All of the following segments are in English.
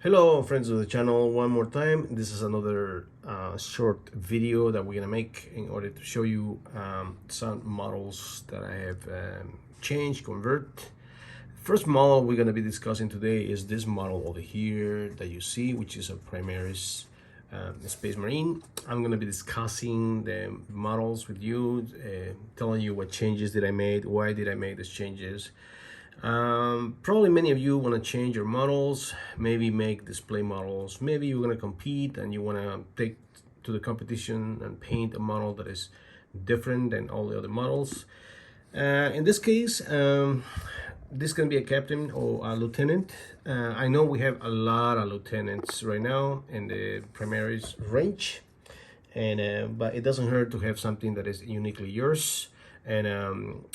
Hello friends of the channel, one more time. This is another short video that we're gonna make in order to show you some models that I have changed, convert. First model we're gonna be discussing today is this model over here that you see, which is a Primaris Space Marine. I'm gonna be discussing the models with you, telling you what changes did I made, why did I make these changes. Probably many of you want to change your models, maybe make display models, maybe you're going to compete and you want to take to the competition and paint a model that is different than all the other models. In this case, this can be a captain or a lieutenant. I know we have a lot of lieutenants right now in the Primaris range, and but it doesn't hurt to have something that is uniquely yours. And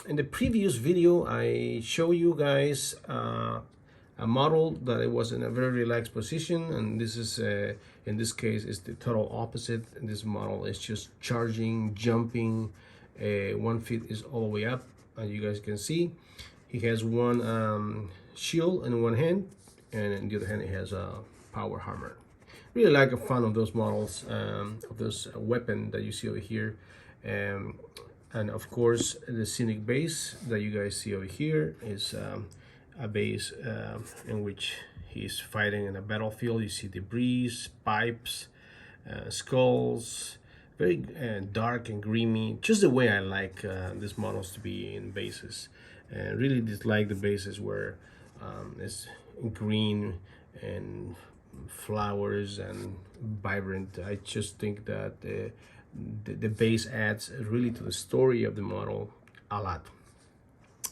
in the previous video, I show you guys a model that it was in a very relaxed position, and this is in this case is the total opposite. This model is just charging, jumping. 1 feet is all the way up, as you guys can see. He has one shield in one hand, and in the other hand he has a power hammer. Really like a fan of those models, of this weapon that you see over here. And of course, the scenic base that you guys see over here is a base in which he's fighting in a battlefield. You see debris, pipes, skulls, very dark and grimy, just the way I like these models to be in bases. Really dislike the bases where it's green and flowers and vibrant. I just think that the base adds really to the story of the model a lot.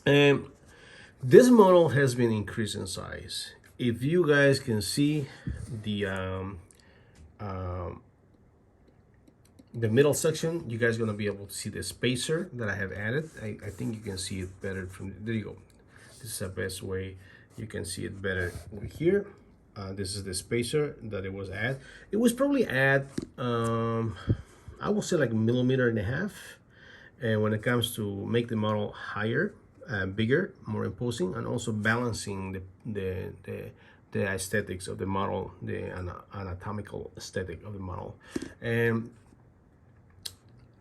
This model has been increased in size. If you guys can see the middle section, you guys are gonna be able to see the spacer that I have added. I think you can see it better from there. You go. This is the best way you can see it better over here. This is the spacer that it was at. It was probably at I will say like 1.5 millimeters. And when it comes to make the model higher, bigger, more imposing, and also balancing the aesthetics of the model, the anatomical aesthetic of the model. And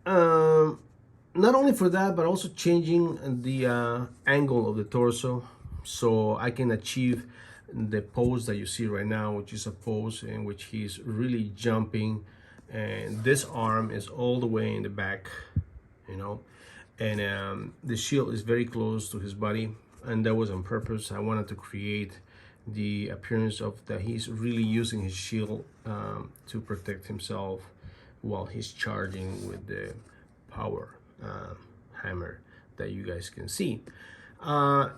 not only for that, but also changing the angle of the torso, so I can achieve the pose that you see right now, which is a pose in which he's really jumping, and this arm is all the way in the back, you know, and the shield is very close to his body, and that was on purpose. I wanted to create the appearance of that he's really using his shield to protect himself while he's charging with the power hammer that you guys can see.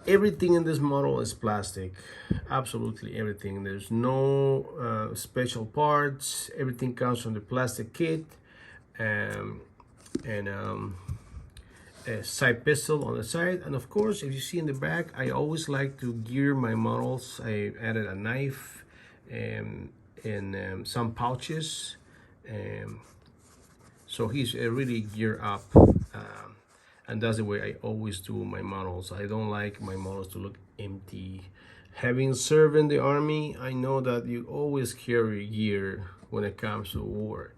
Everything in this model is plastic, absolutely everything. There's no special parts. Everything comes from the plastic kit, and a side pistol on the side. And of course, if you see in the back, I always like to gear my models. I added a knife and some pouches, so he's really geared up. And that's the way I always do my models. I don't like my models to look empty. Having served in the army, I know that you always carry gear when it comes to war.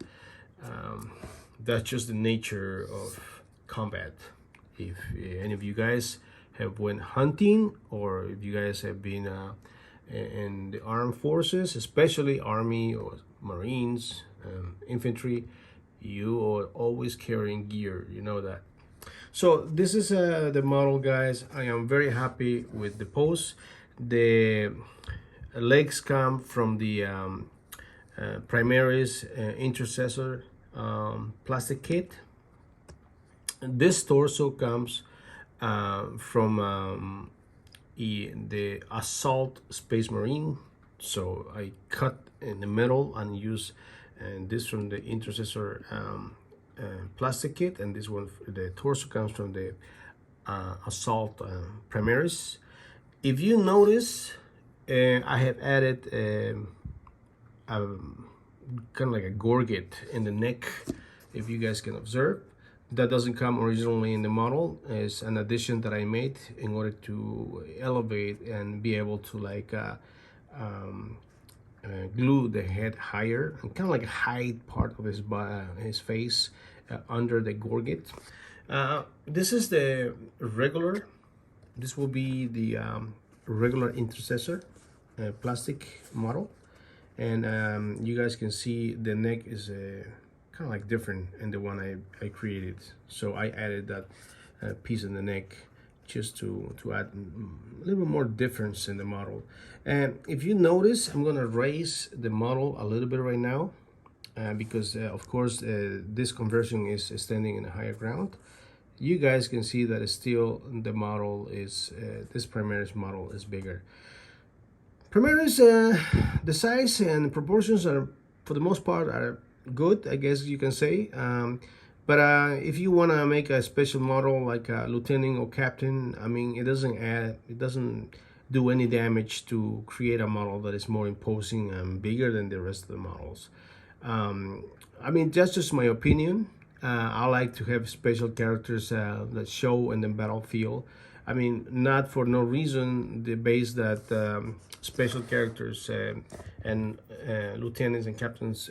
That's just the nature of combat. If any of you guys have went hunting, or if you guys have been in the armed forces, especially army or marines, infantry, you are always carrying gear, you know that. So this is the model, guys. I am very happy with the pose. The legs come from the Primaris Intercessor plastic kit. This torso comes from the Assault Space Marine. So I cut in the middle and use this from the Intercessor plastic kit, and this one, the torso, comes from the Assault Primaris. If you notice, I have added kind of like a gorget in the neck. If you guys can observe, that doesn't come originally in the model. It's an addition that I made in order to elevate and be able to like glue the head higher and kind of like hide part of his face under the gorget. This is the regular. This will be the regular intercessor plastic model, and you guys can see the neck is kind of like different in the one I created. So I added that piece in the neck just to add a little bit more difference in the model. And if you notice, I'm gonna raise the model a little bit right now because of course this conversion is standing in a higher ground. You guys can see that it's still the model is this Primaris model is bigger. Primaris, the size and proportions are for the most part are good, I guess you can say. But if you want to make a special model like a lieutenant or captain, I mean, it doesn't do any damage to create a model that is more imposing and bigger than the rest of the models. I mean, that's just my opinion. I like to have special characters that show in the battlefield. I mean, not for no reason. The base that special characters and lieutenants and captains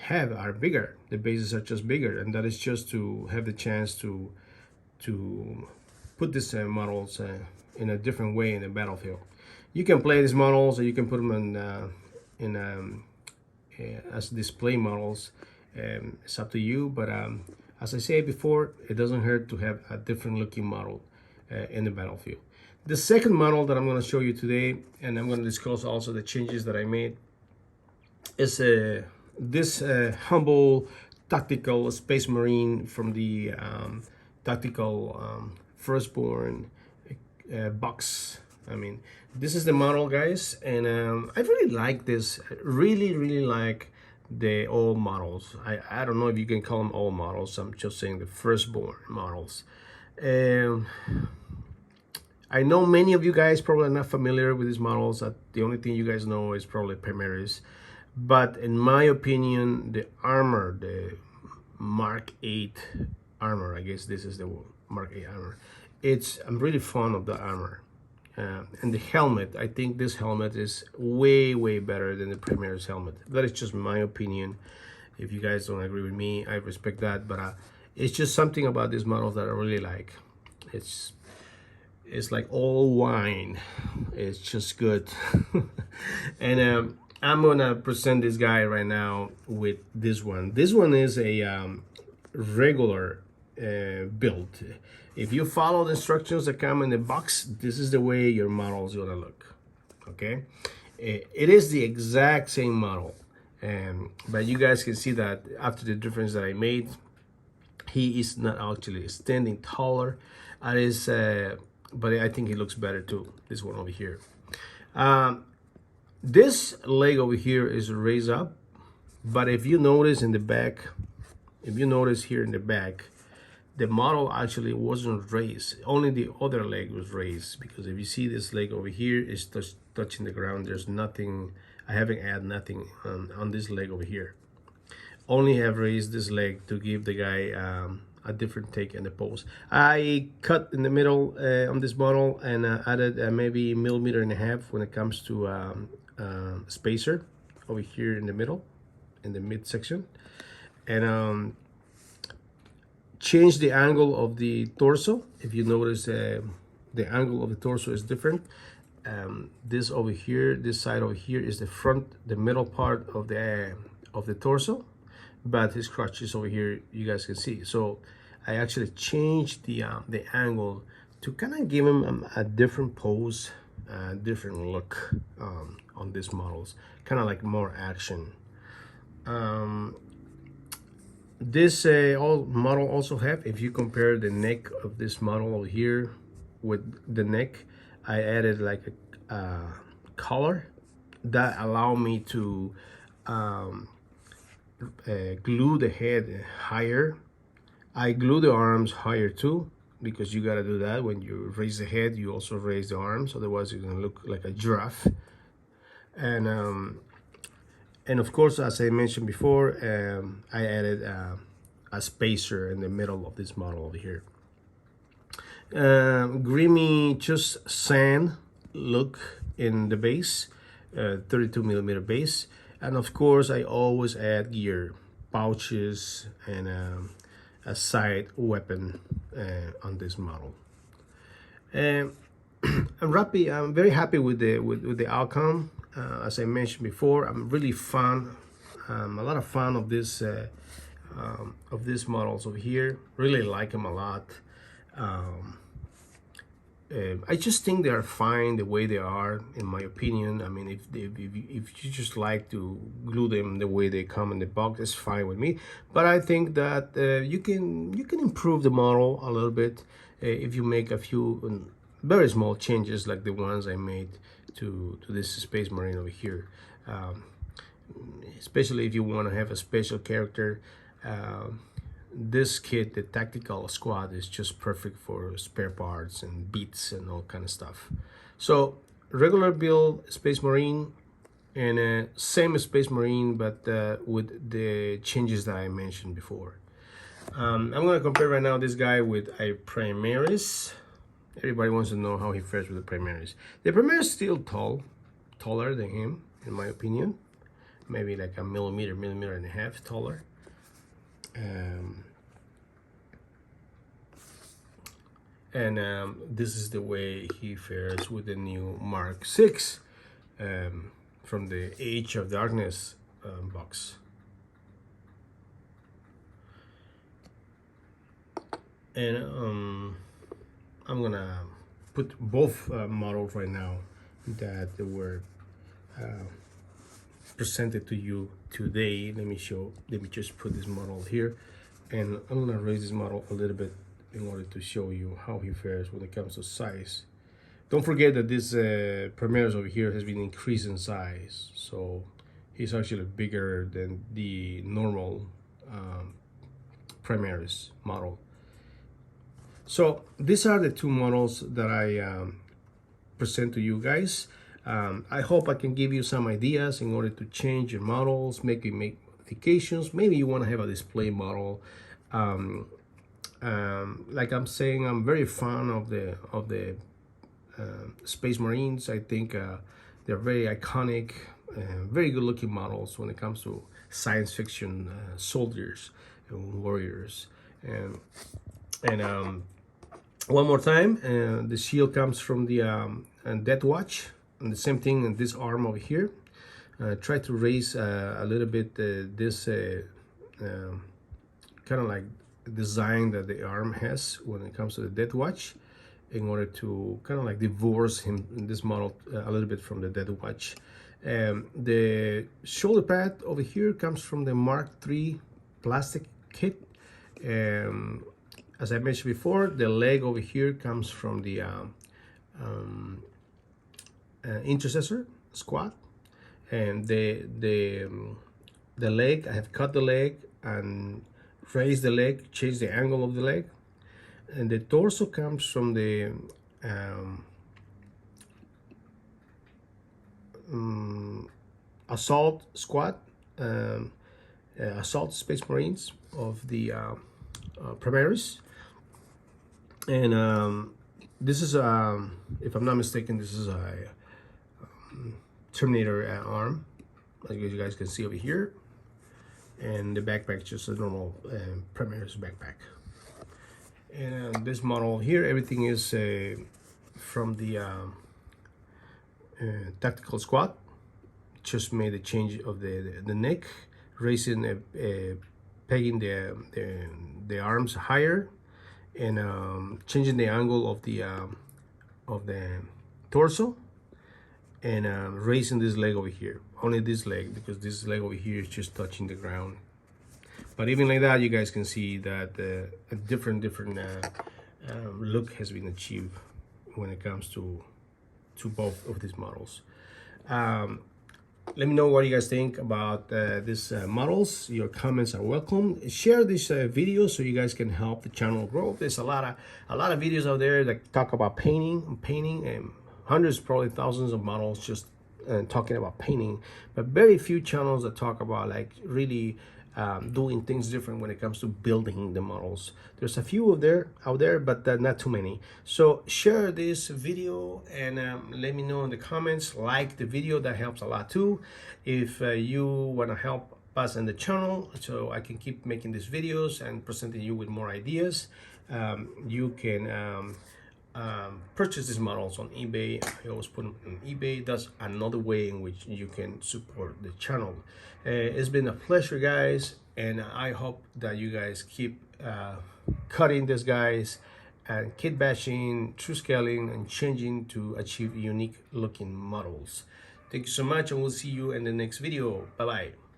have are bigger. The bases are just bigger, and that is just to have the chance to put these models in a different way in the battlefield. You can play these models, or you can put them as display models. It's up to you, but as I said before, it doesn't hurt to have a different looking model in the battlefield. The second model that I'm going to show you today, and I'm going to discuss also the changes that I made, is this humble tactical space marine from the tactical firstborn box. I mean, this is the model, guys, and I really like this. Really like the old models. I don't know if you can call them old models. I'm just saying the firstborn models. I know many of you guys probably are not familiar with these models. The only thing you guys know is probably Primaris. But in my opinion, the armor, the Mark 8 armor, I guess this is the Mark 8 armor. I'm really fond of the armor. And the helmet, I think this helmet is way better than the Primaris helmet. That is just my opinion. If you guys don't agree with me, I respect that. But it's just something about this model that I really like. It's like all wine. It's just good. And I'm gonna present this guy right now with this one. This one is a regular build. If you follow the instructions that come in the box, this is the way your model is gonna look. Okay, it is the exact same model, but you guys can see that after the difference that I made, he is not actually standing taller. But I think he looks better too. This one over here. This leg over here is raised up, but if you notice in the back, here in the back, the model actually wasn't raised. Only the other leg was raised, because if you see this leg over here is touching the ground, there's nothing. I haven't added nothing on this leg over here. Only have raised this leg to give the guy a different take in the pose. I cut in the middle on this model and added maybe 1.5 millimeters when it comes to spacer over here in the middle, in the midsection, and change the angle of the torso. If you notice, the angle of the torso is different. This over here, this side over here is the front, the middle part of the torso, but his crotch is over here. You guys can see. So I actually changed the angle to kind of give him a different pose, different look on these models, kind of like more action. This model also have, if you compare the neck of this model over here with the neck, I added like a collar that allow me to glue the head higher. I glue the arms higher too, because you gotta do that. When you raise the head, you also raise the arms, otherwise you're gonna look like a giraffe. And of course, as I mentioned before, I added a spacer in the middle of this model over here. Grimy, just sand look in the base, 32 millimeter base, and of course I always add gear, pouches, and a side weapon on this model. And I'm very happy with the outcome. As I mentioned before, I'm really fan, a lot of fan of these models over here. Really like them a lot. I just think they are fine the way they are, in my opinion. I mean, if you just like to glue them the way they come in the box, it's fine with me. But I think that you can improve the model a little bit if you make a few very small changes, like the ones I made to this Space Marine over here. Especially if you want to have a special character. This kit, the tactical squad, is just perfect for spare parts and beats and all kind of stuff. So regular build Space Marine, and same as Space Marine, but with the changes that I mentioned before. I'm gonna compare right now this guy with a Primaris. Everybody wants to know how he fares with the Primaris. The Primaris is still taller than him, in my opinion. Maybe like a millimeter and a half taller. This is the way he fares with the new Mark 6 from the Age of Darkness box. And I'm gonna put both models right now that were presented to you today. Let me just put this model here, and I'm gonna raise this model a little bit in order to show you how he fares when it comes to size. Don't forget that this Primaris over here has been increased in size, so he's actually bigger than the normal Primaris model. So these are the two models that I present to you guys. I hope I can give you some ideas in order to change your models, maybe make modifications. Maybe you want to have a display model. Like I'm saying, I'm very fan of the Space Marines. I think they're very iconic, very good looking models when it comes to science fiction soldiers and warriors. And one more time, the shield comes from the Death Watch, and the same thing in this arm over here. Try to raise a little bit this kind of like design that the arm has when it comes to the Death Watch, in order to kind of like divorce him in this model a little bit from the Death Watch. The shoulder pad over here comes from the Mark III plastic kit. As I mentioned before, the leg over here comes from the Intercessor squad, and the leg, I have cut the leg and raised the leg, changed the angle of the leg, and the torso comes from the assault squad, assault Space Marines of the Primaris. And this is if I'm not mistaken, this is a Terminator arm, as you guys can see over here. And the backpack is just a normal Primaris backpack. And this model here, everything is from the tactical squad. Just made a change of the neck, raising pegging the arms higher, and changing the angle of the torso, and raising this leg over here. Only this leg, because this leg over here is just touching the ground. But even like that, you guys can see that a different look has been achieved when it comes to both of these models. Let me know what you guys think about these models. Your comments are welcome. Share this video so you guys can help the channel grow. There's a lot of videos out there that talk about painting, and hundreds, probably thousands of models just talking about painting, but very few channels that talk about like really doing things different when it comes to building the models. There's a few out there, but not too many. So share this video and let me know in the comments. Like the video, that helps a lot too. If you want to help us in the channel so I can keep making these videos and presenting you with more ideas, you can purchase these models on eBay. I always put them on eBay. That's another way in which you can support the channel. It's been a pleasure, guys, and I hope that you guys keep cutting these guys and kit bashing, true scaling, and changing to achieve unique looking models. Thank you so much, and we'll see you in the next video. Bye bye.